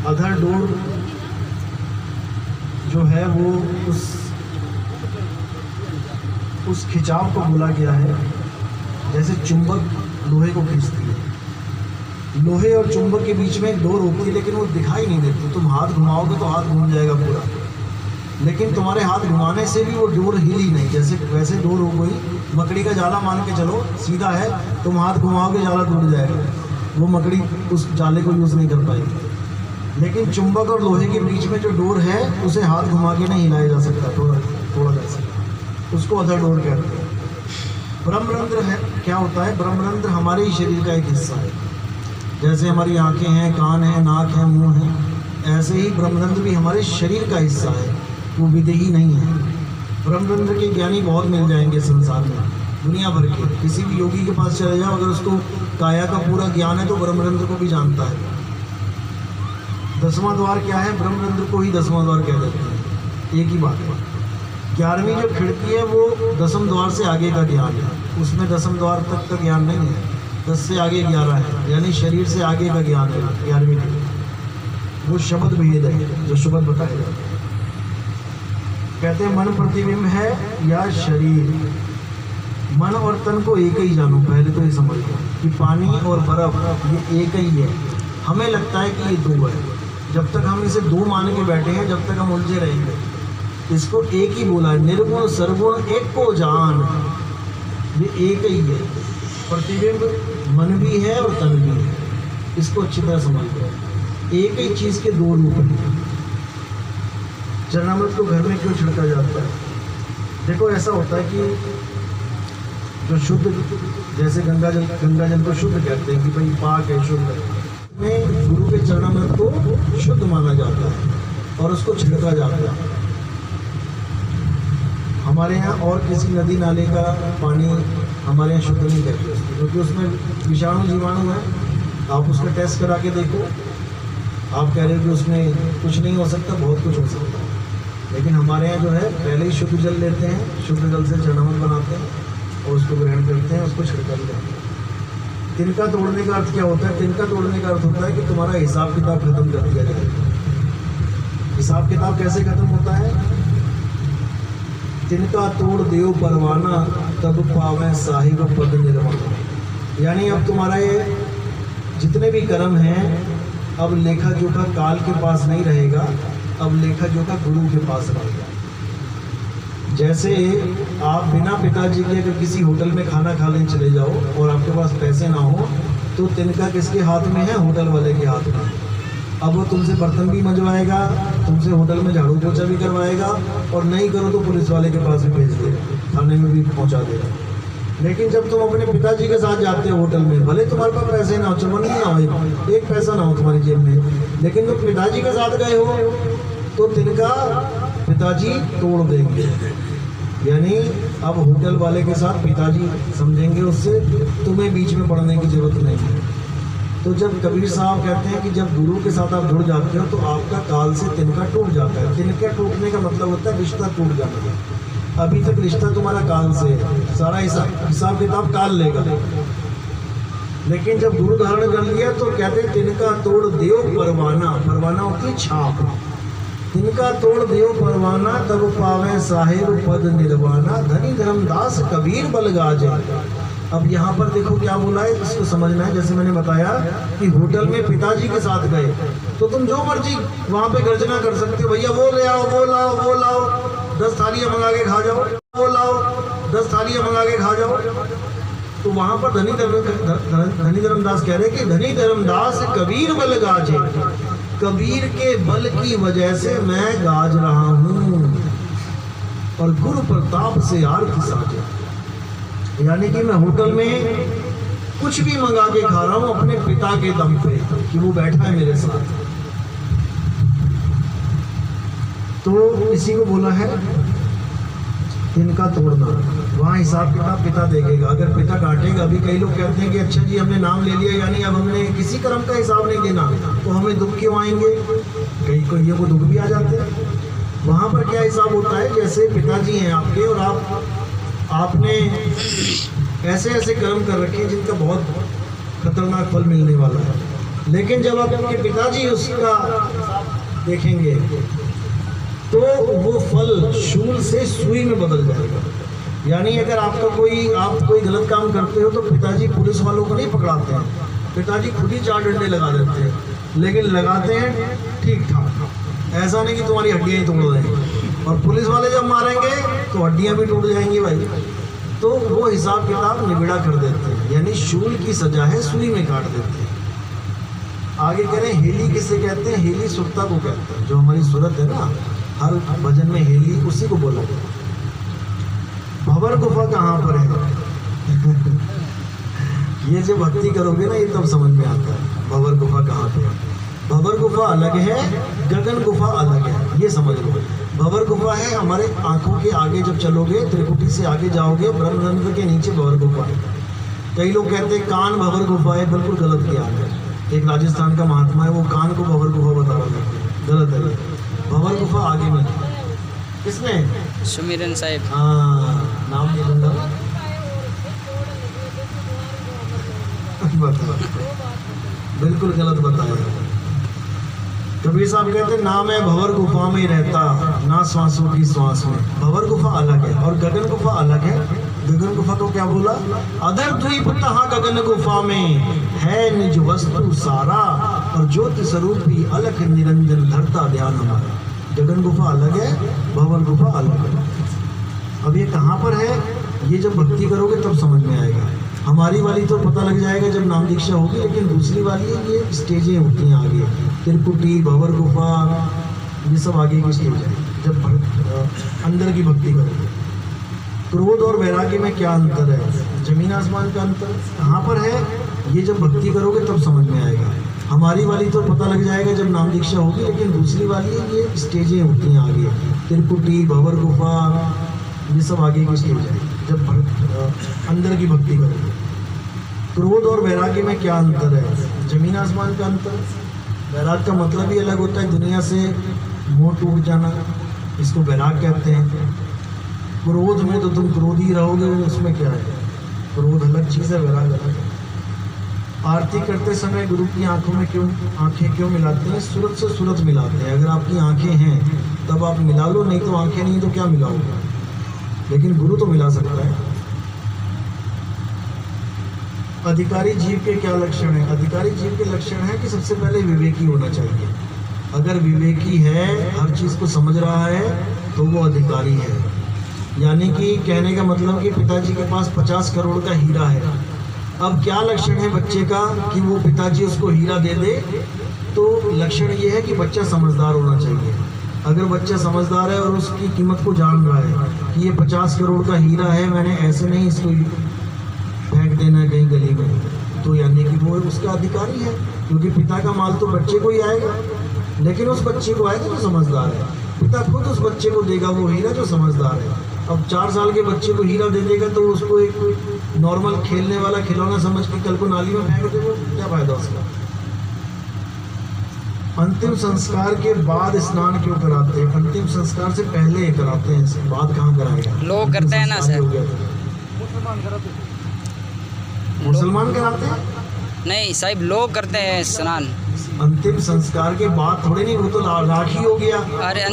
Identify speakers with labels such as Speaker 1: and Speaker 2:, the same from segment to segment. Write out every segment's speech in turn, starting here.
Speaker 1: Other door जो है वो उस खिंचाव को बोला गया है जैसे चुंबक लोहे को खींचती है। लोहे और चुंबक के बीच में एक डोर होती है, लेकिन वो दिखाई नहीं देती। तुम हाथ घुमाओगे तो हाथ घूम जाएगा पूरा, लेकिन तुम्हारे हाथ घुमाने से भी वो डोर हिली नहीं। जैसे वैसे डोर हो गई, मकड़ी का जाला मान के चलो, सीधा है, तुम हाथ घुमाओगे जाला टूट जाएगा, वो मकड़ी उस जाले को यूज़ नहीं कर पाएगी। लेकिन चुंबक और लोहे के बीच में जो डोर है उसे हाथ घुमा के नहीं हिलाया जा सकता, थोड़ा जैसे, उसको अदर डोर कहते हैं। ब्रह्मरंध्र है, क्या होता है? ब्रह्मरंध्र हमारे ही शरीर का एक हिस्सा है। जैसे हमारी आंखें हैं, कान हैं, नाक है, मुंह है, ऐसे ही ब्रह्मरंध्र भी हमारे शरीर का हिस्सा है, वो विदेही नहीं है। ब्रह्मरंध्र के ज्ञानी बहुत मिल जाएंगे संसार में, दुनिया भर के। किसी भी योगी के पास चले जाओ, अगर उसको काया का पूरा ज्ञान है तो ब्रह्मरंध्र को भी जानता है। 10वां द्वार क्या है? ब्रह्मरंध्र को ही 10वां द्वार कह देते हैं, एक ही बात है। 11वीं जो खिड़की है वो 10वें द्वार से आगे का ज्ञान है, उसमें 10वें द्वार तक का ज्ञान नहीं है। 10 से आगे 11 है, यानी शरीर से आगे का ज्ञान है 11वीं खिड़की। वो शब्द भेद है जो शब्द बताए जाते हैं। कहते हैं मन प्रतिबिंब है या शरीर। मन और तन को एक ही जानो, पहले तो ये समझ लो कि पानी और बर्फ ये एक ही है। हमें लगता है कि ये दो है, जब तक हम इसे दो मान के बैठे हैं, जब तक हम उलझे रहेंगे। इसको एक ही बोला है, निर्गुण सर्वगुण एक को जान, ये एक ही है। प्रतिबिंब मन भी है और तन भी है, इसको अच्छी तरह समझ लो। एक ही चीज़ के दो रूप हैं। चरणामृत को घर में क्यों छिड़का जाता है? देखो ऐसा होता है कि जो शुद्ध, जैसे गंगा जल को शुद्ध कहते हैं कि भाई पाक है, शुद्ध है, में गुरु के चरणामृत को शुद्ध माना जाता है और उसको छिड़का जाता है। हमारे यहाँ और किसी नदी नाले का पानी हमारे यहाँ शुद्ध नहीं कहते उसको, क्योंकि उसमें विषाणु जीवाणु है। आप उसका टेस्ट करा के देखो, आप कह रहे हो कि उसमें कुछ नहीं हो सकता, बहुत कुछ हो सकता है। लेकिन हमारे यहाँ जो है पहले ही शुद्ध जल लेते हैं, शुद्ध जल से चरणामृत बनाते हैं और उसको ग्रहण करते हैं, उसको छिड़का भी करते हैं। तिनका तोड़ने का अर्थ क्या होता है? तिनका तोड़ने का अर्थ होता है कि तुम्हारा हिसाब किताब खत्म कर दिया जाए। हिसाब किताब कैसे खत्म होता है? तिनका तोड़ देव परवाना, तब पावे साहिब पद निर्वाण। यानी अब तुम्हारा ये जितने भी कर्म हैं, अब लेखा जोखा काल के पास नहीं रहेगा, अब लेखा जोखा गुरु के पास रहेगा। जैसे आप बिना पिताजी के अगर किसी होटल में खाना खाने चले जाओ और आपके पास पैसे ना हो, तो तिनका किसके हाथ में है? होटल वाले के हाथ में। अब वो तुमसे बर्तन भी मंजवाएगा, तुमसे होटल में झाड़ू पोछा भी करवाएगा, और नहीं करो तो पुलिस वाले के पास भी भेज देगा, थाने में भी पहुंचा देगा। लेकिन जब तुम अपने पिताजी के साथ जाते हो होटल में, भले तुम्हारे पास पैसे ना हो, चमन ना हो, एक पैसा ना हो तुम्हारी जेब में, लेकिन तुम पिताजी के साथ गए हो तो तिनका पिताजी तोड़ देंगे। यानी अब होटल वाले के साथ पिताजी समझेंगे, उससे तुम्हें बीच में पड़ने की जरूरत नहीं है। तो जब कबीर साहब कहते हैं कि जब गुरु के साथ आप जुड़ जाते हो तो आपका काल से तिनका टूट जाता है। तिनका टूटने का मतलब होता है रिश्ता टूट जाना। अभी तक रिश्ता तुम्हारा काल से है, सारा हिसाब किताब काल लेगा। लेकिन जब गुरु धारण कर लिया तो कहते हैं तिनका तोड़ देव परवाना। परवाना होती छाप। तिनका तोड़ देव परवाना, तब पावे साहिब पद निर्वाणा। धनी धर्मदास कबीर बल गाजे। अब यहाँ पर देखो क्या बोला है, इसको समझना है। जैसे मैंने बताया कि होटल में पिताजी के साथ गए तो तुम जो मर्जी वहाँ पे गर्जना कर सकते हो, भैया वो ले आओ, वो लाओ, वो लाओ, 10 थालियाँ मंगा के खा जाओ, वो लाओ, 10 थालियाँ मंगा के खा जाओ। तो वहाँ पर धनी धर्मदास कह रहे कि धनी धर्मदास कबीर बल गाजे। कबीर के बल की वजह से मैं गाज रहा हूँ और गुरु प्रताप से आरती साजे। यानी कि मैं होटल में कुछ भी मंगा के खा रहा हूँ अपने पिता के दम पे कि वो बैठा है मेरे साथ। तो इसी को बोला है तिनका तोड़ना। वहाँ हिसाब किताब पिता देखेगा। अगर पिता डांटेगा, अभी कई लोग कहते हैं कि अच्छा जी हमने नाम ले लिया, यानी अब हमने किसी कर्म का हिसाब नहीं देना, तो हमें दुख क्यों आएंगे? कई को ये वो दुख भी आ जाते हैं। वहाँ पर क्या हिसाब होता है? जैसे पिताजी हैं आपके और आपने ऐसे ऐसे कर्म कर रखे हैं जिनका बहुत खतरनाक फल मिलने वाला है। लेकिन जब आपके पिताजी उसका देखेंगे तो वो फल शूल से सुई में बदल जाएगा। यानी अगर आप कोई गलत काम करते हो तो पिताजी पुलिस वालों को नहीं पकड़ाते हैं, पिताजी खुद ही 4 डंडे लगा देते हैं, लेकिन लगाते हैं ठीक ठाक, ऐसा नहीं कि तुम्हारी हड्डियाँ ही तोड़ देंगे। और पुलिस वाले जब मारेंगे तो हड्डियाँ भी टूट जाएंगी भाई। तो वो हिसाब किताब निबिड़ा कर देते हैं, यानी शूल की सजा है सुई में काट देते हैं। आगे कह रहे हैं हेली किसे कहते हैं? हेली सुरता को कहते हैं, जो हमारी सूरत है ना, हर भजन में हेली उसी को बोला गया। भंवर गुफा कहाँ पर है? ये जो भक्ति करोगे ना ये तब समझ में आता है भंवर गुफा कहाँ पे है। भंवर गुफा अलग है, गगन गुफा अलग है, ये समझ लो। भंवर गुफा है हमारे आंखों के आगे, जब चलोगे त्रिकुटी से आगे जाओगे ब्रह्मरंध्र के नीचे भंवर गुफा है। कई लोग कहते हैं कान भंवर गुफा है, बिल्कुल गलत किया है। एक राजस्थान का महात्मा है, वो कान को भंवर गुफा बता रहा है, गलत है। भंवर गुफा आगे में किसने?
Speaker 2: सुमिरन साहिब।
Speaker 1: हाँ, नाम नहीं बंदा बिल्कुल गलत बताया। कबीर साहब कहते हैं ना मैं भंवर गुफा में रहता, ना श्वासों की श्वास में। भंवर गुफा अलग है और गगन गुफा अलग है। गगन गुफा को क्या बोला? अधर द्वीप तहाँ गगन गुफा में है निज वस्तु सारा, और ज्योति स्वरूप ही अलख निरंजन धरता ध्यान हमारा। गगन गुफा अलग है, भंवर गुफा अलग है। अब ये कहाँ पर है? ये जब भक्ति करोगे तब समझ में आएगा। हमारी वाली तो पता लग जाएगा जब नाम दीक्षा होगी, लेकिन दूसरी वाली ये स्टेजें होती हैं आगे, त्रिकुटी, भंवर गुफा, ये सब आगे की स्टेज है जब अंदर की भक्ति करोगे। क्रोध और वैराग्य में क्या अंतर है? जमीन आसमान का अंतर। कहाँ पर है? ये जब भक्ति करोगे तब समझ में आएगा। हमारी वाली तो पता लग जाएगा जब नाम दीक्षा होगी, लेकिन दूसरी वाली ये स्टेजें होती हैं आगे, त्रिकुटी, भंवर गुफा, ये सब आगे की स्टेज है जब अंदर की भक्ति करोगे। क्रोध और वैराग्य में क्या अंतर है? जमीन आसमान का अंतर। वैराग का मतलब ही अलग होता है, दुनिया से मोह टूट जाना, इसको वैराग कहते हैं। क्रोध में तो तुम क्रोधी रहोगे, उसमें क्या है? क्रोध अलग चीज़ है, वैराग अलग है। आरती करते समय गुरु की आंखें क्यों मिलाते हैं? सूरत से सूरत मिलाते हैं। अगर आपकी आंखें हैं तब आप मिला लो, नहीं तो आंखें नहीं तो क्या मिलाओगे? लेकिन गुरु तो मिला सकता है। अधिकारी जीव के क्या लक्षण है? अधिकारी जीव के लक्षण है कि सबसे पहले विवेकी होना चाहिए। अगर विवेकी है, हर चीज़ को समझ रहा है, तो वो अधिकारी है। यानी कि कहने का मतलब कि पिताजी के पास 50 करोड़ का हीरा है। अब क्या लक्षण है बच्चे का कि वो पिताजी उसको हीरा दे दे? तो लक्षण ये है कि बच्चा समझदार होना चाहिए। अगर बच्चा समझदार है और उसकी कीमत को जान रहा है कि ये 50 करोड़ का हीरा है, मैंने ऐसे नहीं इसको फेंक देना है कहीं गली में, तो यानी कि वो उसका अधिकारी है। क्योंकि पिता का माल तो बच्चे को ही आएगा, लेकिन उस बच्चे को आएगा जो समझदार है। पिता खुद उस बच्चे को देगा वो हीरा जो समझदार है। अब 4 साल के बच्चे को हीरा दे देगा तो उसको एक नॉर्मल खेलने वाला खिलौना समझ के कल को नाली में फेंक देगा, क्या फायदा उसका? अंतिम संस्कार के बाद स्नान क्यों कराते हैं? अंतिम संस्कार से पहले कराते हैं, बाद कहाँ कराएगा?
Speaker 2: लोग करते हैं ना सर।
Speaker 1: मुसलमान कराते हैं?
Speaker 2: नहीं साहिब, लोग करते हैं स्नान
Speaker 1: अंतिम संस्कार के बाद थोड़ी नहीं, वो तो राखी हो गया।
Speaker 2: अरे हाँ,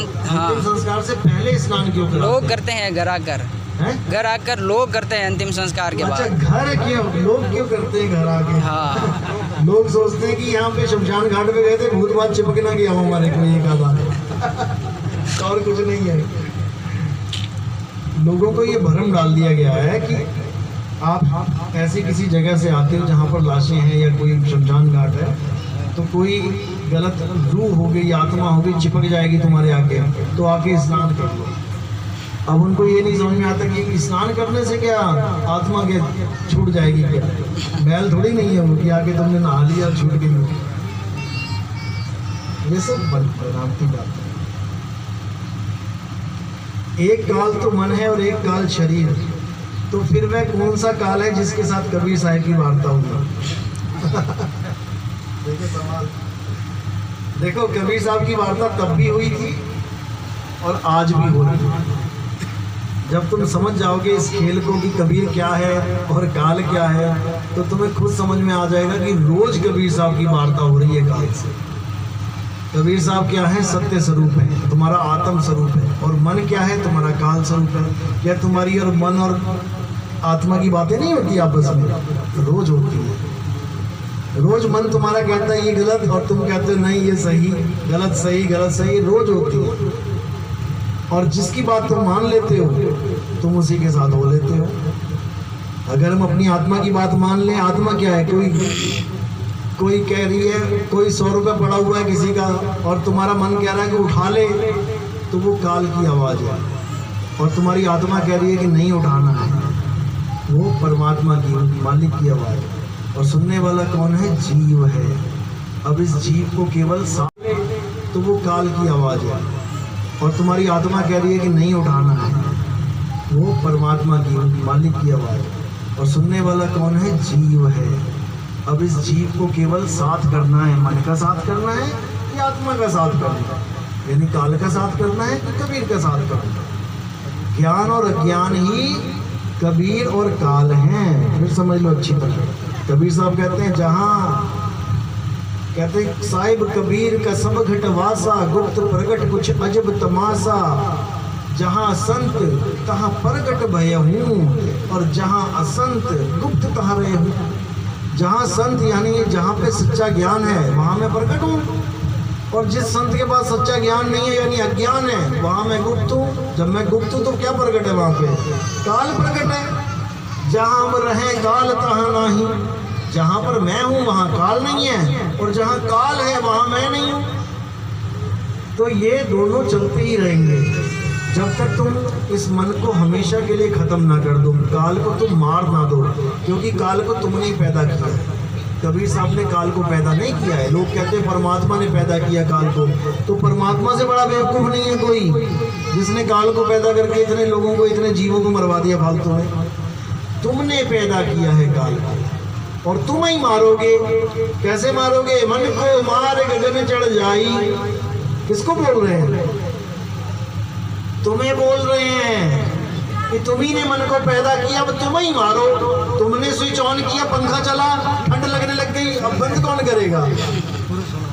Speaker 1: अंतिम संस्कार से पहले स्नान क्यों कराते?
Speaker 2: लोग करते हैं घर आकर, घर आकर लोग करते हैं अंतिम संस्कार के बाद।
Speaker 1: अच्छा, घर क्यों लोग क्यों करते हैं घर आके?
Speaker 2: हाँ,
Speaker 1: लोग सोचते हैं कि यहाँ पे शमशान घाट पे गए थे, भूत बात चिपक ना गया हो हमारे को, ये कहा और कुछ नहीं है। लोगों को ये भ्रम डाल दिया गया है कि आप ऐसी किसी जगह से आते हो जहाँ पर लाशें हैं या कोई शमशान घाट है, तो कोई गलत रूह हो गई, आत्मा हो गई, चिपक जाएगी तुम्हारे आगे, तो आके स्नान कर लो। अब उनको ये नहीं समझ में आता कि स्नान करने से क्या आत्मा के छूट जाएगी? क्या बैल थोड़ी नहीं है वो कि आके तुमने नहा लिया छूट गई। ये सब परिणाम की बात है। एक काल तो मन है और एक काल शरीर, तो फिर वह कौन सा काल है जिसके साथ कबीर साहिब की वार्ता होगी? देखो कबीर साहब की वार्ता तब भी हुई थी और आज भी हो रही है। जब तुम समझ जाओगे इस खेल को कि कबीर क्या है और काल क्या है, तो तुम्हें खुद समझ में आ जाएगा कि रोज कबीर साहब की वार्ता हो रही है काल से। कबीर साहब क्या है? सत्य स्वरूप है, तुम्हारा आत्म स्वरूप है। और मन क्या है? तुम्हारा काल स्वरूप है। क्या तुम्हारी और मन और आत्मा की बातें नहीं होती आपस में? रोज होती है। रोज मन तुम्हारा कहता है ये गलत और तुम कहते हो नहीं ये सही, गलत सही गलत सही, रोज होती है। और जिसकी बात तुम मान लेते हो तुम उसी के साथ हो लेते हो। अगर हम अपनी आत्मा की बात मान लें, आत्मा क्या है? कोई कह रही है कोई 100 रुपये पड़ा हुआ है किसी का और तुम्हारा मन कह रहा है कि उठा ले, तो वो काल की आवाज़ है। और तुम्हारी आत्मा कह रही है कि नहीं उठाना है, वो परमात्मा की, मालिक की आवाज़ है। और सुनने वाला कौन है? जीव है। अब इस जीव को केवल साथ ले तो वो काल की आवाज़ है। और तुम्हारी आत्मा कह रही है कि नहीं उठाना है, वो परमात्मा की, मालिक की आवाज़ है। और सुनने वाला कौन है? जीव है। अब इस जीव को केवल साथ करना है, मन का साथ करना है कि आत्मा का साथ करना है, यानी काल का साथ करना है कि कबीर का साथ करना है। ज्ञान और अज्ञान ही कबीर और काल हैं। फिर समझ लो अच्छी तरह। कबीर साहब कहते हैं कहते साहिब कबीर का सब घटवासा, गुप्त प्रगट कुछ अजब तमाशा। जहाँ संत तहाँ प्रगट भय हूँ और जहाँ असंत गुप्त तहाँ रहे हूँ। जहाँ संत यानी जहाँ पे सच्चा ज्ञान है वहाँ मैं प्रकट हूँ, और जिस संत के पास सच्चा ज्ञान नहीं है यानी अज्ञान है वहाँ मैं गुप्त हूँ। जब मैं गुप्त हूँ तो क्या प्रकट है? वहाँ पे काल प्रकट है। जहाँ हम रहे काल तहाँ नहीं, जहाँ पर मैं हूँ वहाँ काल नहीं है, और जहाँ काल है वहाँ मैं नहीं हूँ। तो ये दोनों चलते ही रहेंगे जब तक तुम इस मन को हमेशा के लिए ख़त्म ना कर दो, काल को तुम मार ना दो, क्योंकि काल को तुमने ही पैदा किया है। कबीर साहब ने काल को पैदा नहीं किया है। लोग कहते हैं परमात्मा ने पैदा किया काल को, तो परमात्मा से बड़ा बेवकूफ़ नहीं है कोई जिसने काल को पैदा करके इतने लोगों को, इतने जीवों को मरवा दिया फालतू में। तुमने पैदा किया है काल को और तुम ही मारोगे। कैसे मारोगे? मन को मार गगन चढ़ जाई। किसको बोल रहे हैं? तुम्हें बोल रहे हैं कि तुम्ही ने मन को पैदा किया, अब तुम ही मारो। तुमने स्विच ऑन किया, पंखा चला, ठंड लगने लग गई, अब बंद कौन करेगा?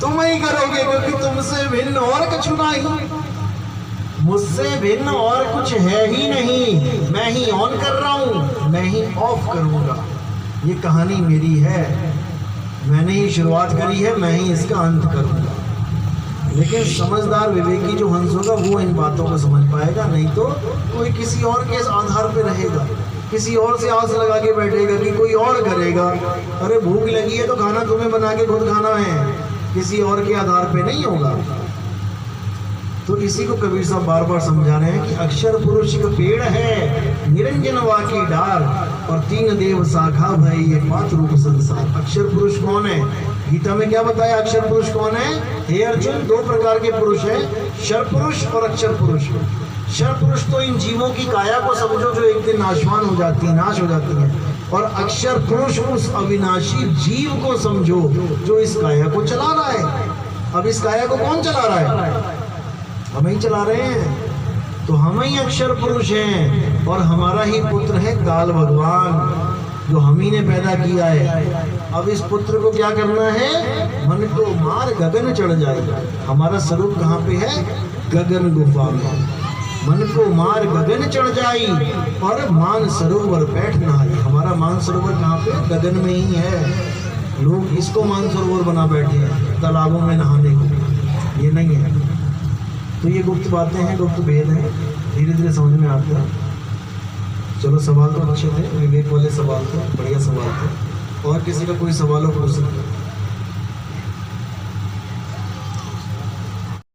Speaker 1: तुम ही करोगे, क्योंकि तुमसे भिन्न और कुछ नहीं, मुझसे भिन्न और कुछ है ही नहीं। मैं ही ऑन कर रहा हूँ, मैं ही ऑफ करूँगा। ये कहानी मेरी है, मैंने ही शुरुआत करी है, मैं ही इसका अंत करूँगा। लेकिन समझदार विवेकी जो हंस होगा वो इन बातों को समझ पाएगा, नहीं तो कोई किसी और के आधार पे रहेगा, किसी और से आस लगा के बैठेगा कि कोई और करेगा। अरे भूख लगी है तो खाना तुम्हें बना के खुद खाना है, किसी और के आधार पे नहीं होगा। तो इसी को कबीर साहब बार बार समझा रहे हैं कि अक्षर पुरुष का पेड़ है, निरंजन वाकी डार, और तीन देव शाखा भई ये पात रूप संसार। अक्षर पुरुष कौन है? गीता में क्या बताया अक्षर पुरुष कौन है? हे अर्जुन, दो प्रकार के पुरुष है, शर पुरुष और अक्षर पुरुष। शर पुरुष तो इन जीवों की काया को समझो जो एक दिन नाशवान हो जाती है, नाश हो जाती है, और अक्षर पुरुष उस अविनाशी जीव को समझो जो इस काया को चला रहा है। अब इस काया को कौन चला रहा है? हम ही चला रहे हैं। तो हम ही अक्षर पुरुष हैं और हमारा ही पुत्र है काल भगवान, जो हम ही ने पैदा किया है। अब इस पुत्र को क्या करना है? मन को मार गगन चढ़ जाएगा। हमारा स्वरूप कहाँ पे है? गगन गुफा में। मन को मार गगन चढ़ जाई और मान सरोवर बैठ नहाई। हमारा मान सरोवर कहाँ पे? गगन में ही है। लोग इसको मान सरोवर बना बैठे हैं तालाबों में नहाने को, ये नहीं है। तो ये गुप्त बातें हैं, गुप्त भेद हैं, धीरे धीरे समझ में आते हैं। चलो, सवाल तो अच्छे थे, विवेक वाले सवाल थे, बढ़िया सवाल थे। और किसी का कोई सवाल हो पूछ सकते हैं।